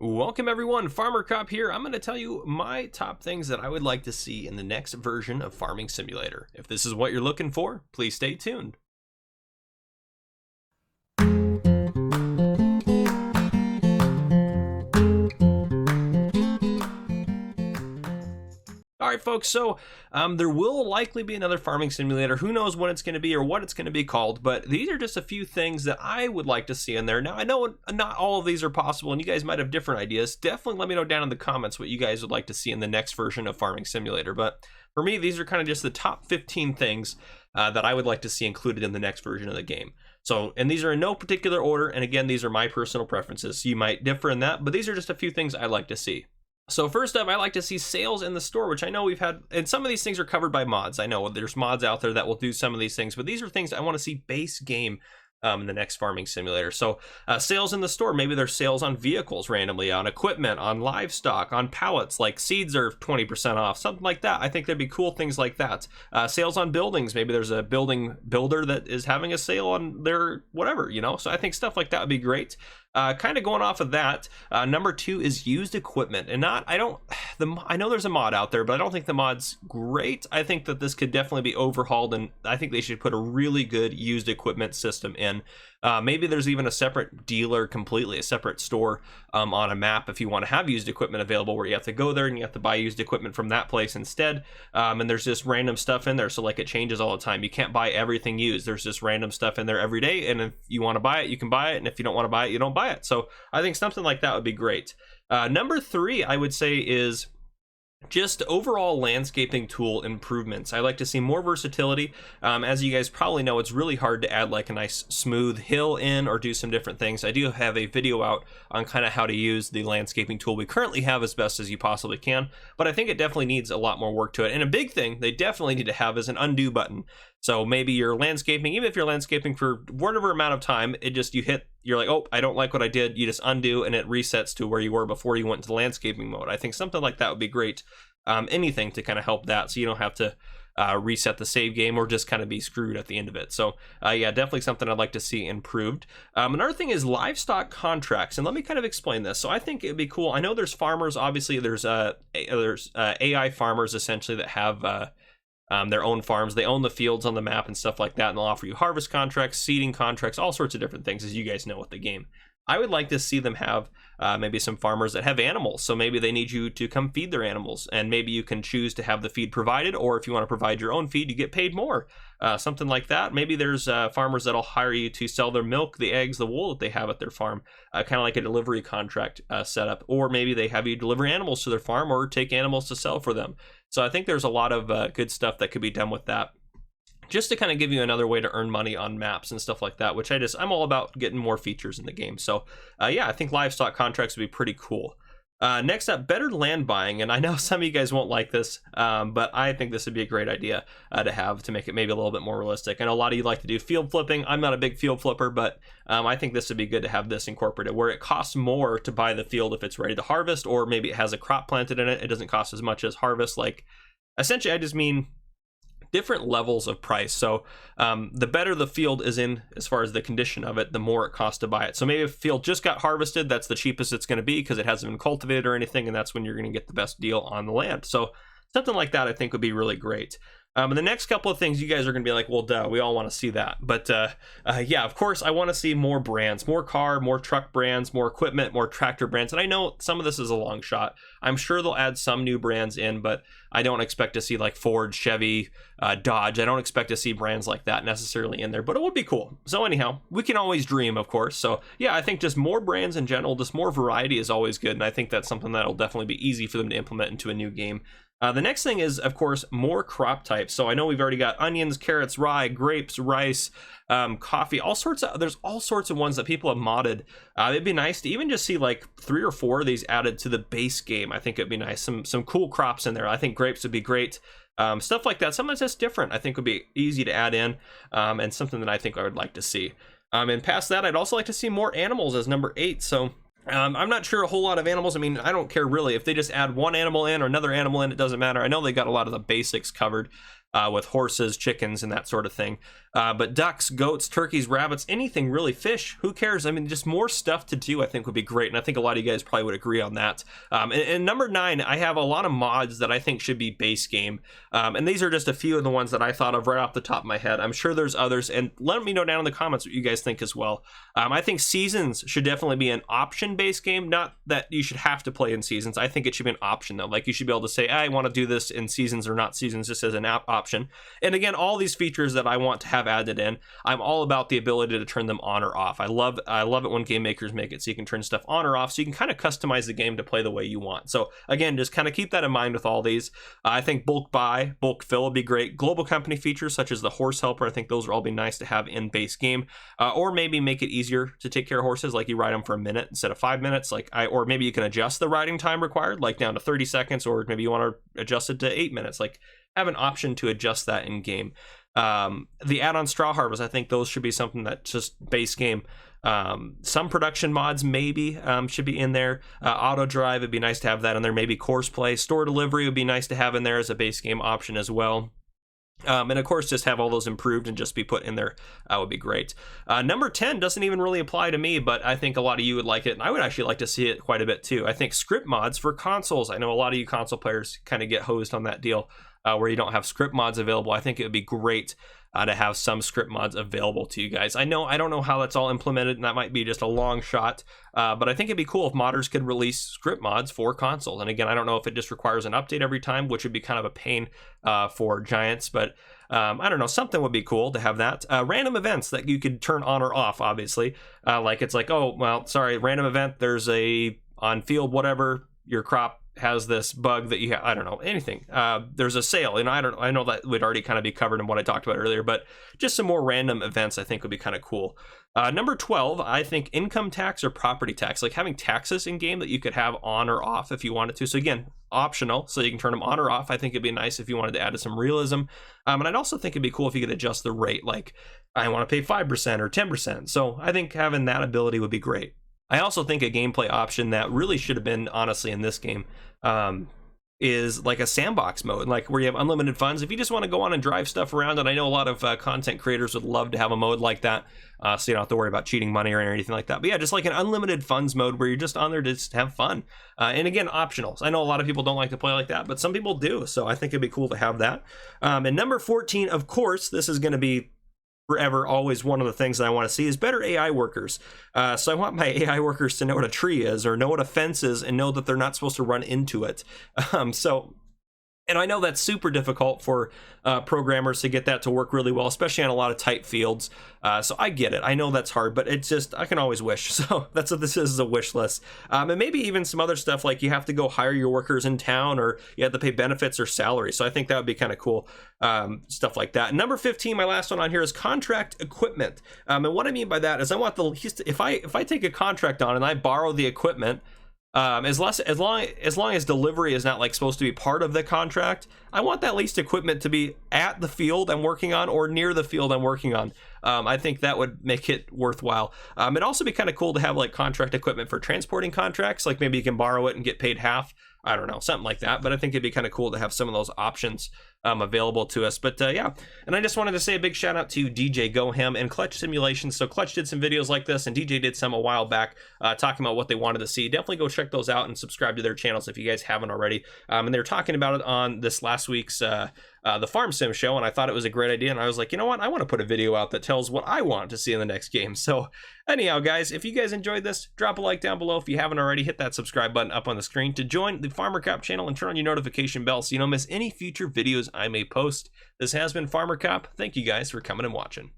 Welcome everyone, Farmer Cop here. I'm going to tell you my top things that I would like to see in the next version of Farming Simulator. If this is what you're looking for, please stay tuned. All right, folks, so there will likely be another farming simulator. Who knows when it's going to be or what it's going to be called, but these are just a few things that I would like to see in there. Now, I know not all of these are possible, and you guys might have different ideas. Definitely let me know down in the comments what you guys would like to see in the next version of Farming Simulator. But for me, these are kind of just the top 15 things that I would like to see included in the next version of the game. So, and these are in no particular order, and again, these are my personal preferences. So you might differ in that, but these are just a few things I'd like to see. So first up, I like to see sales in the store, which I know we've had, and some of these things are covered by mods. I know there's mods out there that will do some of these things, but these are things I want to see base game in the next farming simulator. So sales in the store, maybe there's sales on vehicles randomly, on equipment, on livestock, on pallets, like seeds are 20% off, something like that. I think there'd be cool things like that. Sales on buildings, maybe there's a building builder that is having a sale on their whatever, you know? So I think stuff like that would be great. Kind of going off of that, number 2 is used equipment, and I know there's a mod out there, but I don't think the mod's great. I think that this could definitely be overhauled, and I think they should put a really good used equipment system in. Maybe there's even a separate dealer completely, a separate store on a map if you want to have used equipment available, where you have to go there and you have to buy used equipment from that place instead. And there's just random stuff in there, so like it changes all the time. You can't buy everything used. There's just random stuff in there every day, and if you want to buy it, you can buy it, and if you don't want to buy it, you don't buy it. So I think something like that would be great. Number 3, I would say, is just overall landscaping tool improvements. I like to see more versatility. As you guys probably know, it's really hard to add like a nice smooth hill in or do some different things. I do have a video out on kind of how to use the landscaping tool we currently have as best as you possibly can, but I think it definitely needs a lot more work to it. And a big thing they definitely need to have is an undo button. So maybe you're landscaping, even if you're landscaping for whatever amount of time, it just, you're like, oh, I don't like what I did. You just undo and it resets to where you were before you went into the landscaping mode. I think something like that would be great. Anything to kind of help that, so you don't have to reset the save game or just kind of be screwed at the end of it. So yeah, definitely something I'd like to see improved. Another thing is livestock contracts, and let me kind of explain this. So I think it'd be cool. I know there's farmers, obviously there's AI farmers essentially that have their own farms. They own the fields on the map and stuff like that, and they'll offer you harvest contracts, seeding contracts, all sorts of different things, as you guys know with the game. I would like to see them have maybe some farmers that have animals. So maybe they need you to come feed their animals, and maybe you can choose to have the feed provided, or if you want to provide your own feed, you get paid more. Something like that. Maybe there's farmers that'll hire you to sell their milk, the eggs, the wool that they have at their farm, kind of like a delivery contract setup. Or maybe they have you deliver animals to their farm or take animals to sell for them. So I think there's a lot of good stuff that could be done with that, just to kind of give you another way to earn money on maps and stuff like that, which I'm all about getting more features in the game. So yeah, I think livestock contracts would be pretty cool. Next up, better land buying, and I know some of you guys won't like this, but I think this would be a great idea to have, to make it maybe a little bit more realistic. I know a lot of you like to do field flipping. I'm not a big field flipper, but I think this would be good to have this incorporated, where it costs more to buy the field if it's ready to harvest, or maybe it has a crop planted in it. It doesn't cost as much as harvest. Like, essentially, I just mean different levels of price. So the better the field is in as far as the condition of it, the more it costs to buy it. So maybe if a field just got harvested, that's the cheapest it's going to be because it hasn't been cultivated or anything, and that's when you're going to get the best deal on the land. So something like that I think would be really great. And the next couple of things, you guys are going to be like, well, duh, we all want to see that. But yeah, of course, I want to see more brands, more car, more truck brands, more equipment, more tractor brands. And I know some of this is a long shot. I'm sure they'll add some new brands in, but I don't expect to see like Ford, Chevy, Dodge. I don't expect to see brands like that necessarily in there, but it would be cool. So anyhow, we can always dream, of course. So yeah, I think just more brands in general, just more variety is always good. And I think that's something that'll definitely be easy for them to implement into a new game. The next thing is, of course, more crop types. So I know we've already got onions, carrots, rye, grapes, rice, coffee, there's all sorts of ones that people have modded. It'd be nice to even just see like 3 or 4 of these added to the base game. I think it'd be nice. Some cool crops in there. I think grapes would be great. Stuff like that. Something that's different, I think would be easy to add in, and something that I think I would like to see. And past that, I'd also like to see more animals as number 8. So I'm not sure a whole lot of animals. I mean, I don't care really if they just add one animal in or another animal in, it doesn't matter. I know they got a lot of the basics covered. with horses, chickens, and that sort of thing. But ducks, goats, turkeys, rabbits, anything really, fish, who cares? I mean, just more stuff to do I think would be great, and I think a lot of you guys probably would agree on that. And number 9, I have a lot of mods that I think should be base game, and these are just a few of the ones that I thought of right off the top of my head. I'm sure there's others, and let me know down in the comments what you guys think as well. I think seasons should definitely be an option base game, not that you should have to play in seasons. I think it should be an option though. Like you should be able to say, I want to do this in seasons or not seasons, just as an option. And again, all these features that I want to have added in, I'm all about the ability to turn them on or off. I love it when game makers make it so you can turn stuff on or off, so you can kind of customize the game to play the way you want. So again, just kind of keep that in mind with all these. I think bulk buy, bulk fill would be great. Global company features such as the horse helper, I think those will all be nice to have in base game. Or maybe make it easier to take care of horses, like you ride them for a minute instead of 5 minutes, or maybe you can adjust the riding time required, like down to 30 seconds, or maybe you want to adjust it to 8 minutes. Like, have an option to adjust that in game. The add-on straw harvest, I think those should be something that's just base game. Some production mods maybe should be in there. Auto drive, it'd be nice to have that in there. Maybe course play, store delivery would be nice to have in there as a base game option as well. And of course, just have all those improved and just be put in there. That would be great. Number 10 doesn't even really apply to me, but I think a lot of you would like it, and I would actually like to see it quite a bit too. I think script mods for consoles. I know a lot of you console players kind of get hosed on that deal where you don't have script mods available. I think it would be great to have some script mods available to you guys. I don't know how that's all implemented, and that might be just a long shot, but I think it'd be cool if modders could release script mods for consoles. And again, I don't know if it just requires an update every time, which would be kind of a pain for giants, but I don't know, something would be cool to have that. Random events that you could turn on or off, obviously. Like it's like, oh, well, sorry, random event, there's a on field whatever, your crop has this bug that you have, I don't know, anything. There's a sale, and I know that would already kind of be covered in what I talked about earlier, but just some more random events I think would be kind of cool. Number 12, I think income tax or property tax, like having taxes in game that you could have on or off if you wanted to. So again, optional, so you can turn them on or off. I think it'd be nice if you wanted to add some realism. And I'd also think it'd be cool if you could adjust the rate, like I want to pay 5% or 10%. So I think having that ability would be great. I also think a gameplay option that really should have been, honestly, in this game is like a sandbox mode, like where you have unlimited funds. If you just want to go on and drive stuff around, and I know a lot of content creators would love to have a mode like that, so you don't have to worry about cheating money or anything like that. But yeah, just like an unlimited funds mode where you're just on there to just have fun. And again, optional. So I know a lot of people don't like to play like that, but some people do. So I think it'd be cool to have that. And number 14, of course, this is going to be forever always one of the things that I want to see is better AI workers. So I want my AI workers to know what a tree is or know what a fence is and know that they're not supposed to run into it. And I know that's super difficult for programmers to get that to work really well, especially on a lot of tight fields. So I get it. I know that's hard, but it's just, I can always wish. So that's what this is a wish list. And maybe even some other stuff like you have to go hire your workers in town, or you have to pay benefits or salary. So I think that would be kind of cool. Stuff like that. Number 15, my last one on here, is contract equipment. And what I mean by that is I want if I take a contract on and I borrow the equipment, as long as delivery is not like supposed to be part of the contract, I want that leased equipment to be at the field I'm working on or near the field I'm working on. I think that would make it worthwhile. It'd also be kind of cool to have like contract equipment for transporting contracts, like maybe you can borrow it and get paid half. I don't know, something like that. But I think it'd be kind of cool to have some of those options available to us. But yeah, and I just wanted to say a big shout out to DJ Goham and Clutch Simulations. So Clutch did some videos like this, and DJ did some a while back talking about what they wanted to see. Definitely go check those out and subscribe to their channels if you guys haven't already. And they were talking about it on this last week's the Farm Sim show, and I thought it was a great idea, and I was like, you know what, I want to put a video out that tells what I want to see in the next game. So anyhow, guys, if you guys enjoyed this, drop a like down below. If you haven't already, hit that subscribe button up on the screen to join the Farmer Cop channel and turn on your notification bell so you don't miss any future videos I may post. This has been Farmer Cop. Thank you guys for coming and watching.